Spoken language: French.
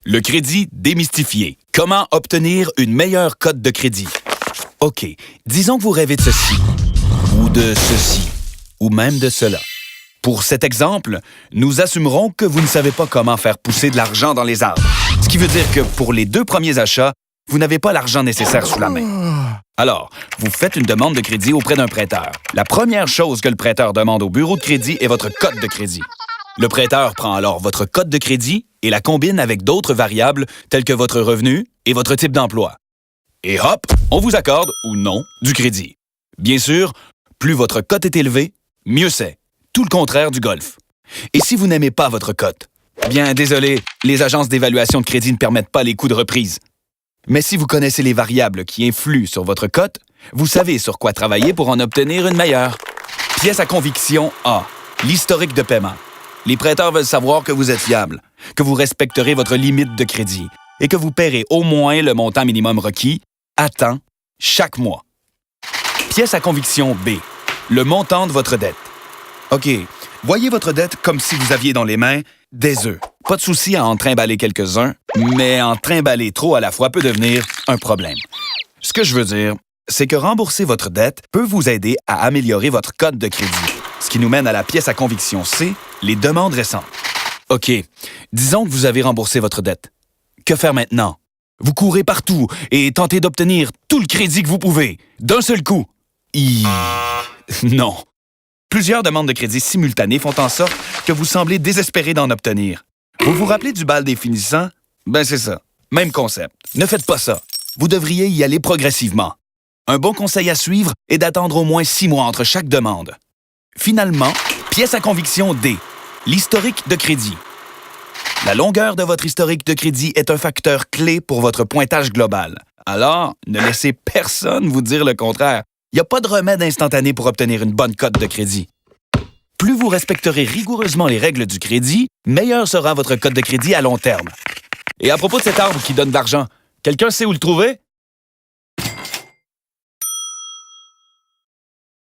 Le crédit démystifié. Comment obtenir une meilleure cote de crédit? OK, disons que vous rêvez de ceci, ou de ceci, ou même de cela. Pour cet exemple, nous assumerons que vous ne savez pas comment faire pousser de l'argent dans les arbres. Ce qui veut dire que pour les 2 premiers achats, vous n'avez pas l'argent nécessaire sous la main. Alors, vous faites une demande de crédit auprès d'un prêteur. La première chose que le prêteur demande au bureau de crédit est votre cote de crédit. Le prêteur prend alors votre cote de crédit et la combine avec d'autres variables telles que votre revenu et votre type d'emploi. Et hop, on vous accorde, ou non, du crédit. Bien sûr, plus votre cote est élevée, mieux c'est. Tout le contraire du golf. Et si vous n'aimez pas votre cote? Bien, désolé, les agences d'évaluation de crédit ne permettent pas les coûts de reprise. Mais si vous connaissez les variables qui influent sur votre cote, vous savez sur quoi travailler pour en obtenir une meilleure. Pièce à conviction A. L'historique de paiement. Les prêteurs veulent savoir que vous êtes fiable, que vous respecterez votre limite de crédit et que vous paierez au moins le montant minimum requis à temps chaque mois. Pièce à conviction B. Le montant de votre dette. OK, voyez votre dette comme si vous aviez dans les mains des œufs. Pas de souci à en trimballer quelques-uns, mais en trimballer trop à la fois peut devenir un problème. Ce que je veux dire, c'est que rembourser votre dette peut vous aider à améliorer votre cote de crédit. Ce qui nous mène à la pièce à conviction C, les demandes récentes. OK, disons que vous avez remboursé votre dette. Que faire maintenant? Vous courez partout et tentez d'obtenir tout le crédit que vous pouvez, d'un seul coup. Non. Plusieurs demandes de crédit simultanées font en sorte que vous semblez désespéré d'en obtenir. Vous vous rappelez du bal des finissants? Ben c'est ça. Même concept. Ne faites pas ça. Vous devriez y aller progressivement. Un bon conseil à suivre est d'attendre au moins 6 mois entre chaque demande. Finalement, pièce à conviction D. L'historique de crédit. La longueur de votre historique de crédit est un facteur clé pour votre pointage global. Alors, ne laissez personne vous dire le contraire. Il n'y a pas de remède instantané pour obtenir une bonne cote de crédit. Plus vous respecterez rigoureusement les règles du crédit, meilleure sera votre cote de crédit à long terme. Et à propos de cet arbre qui donne de l'argent, quelqu'un sait où le trouver?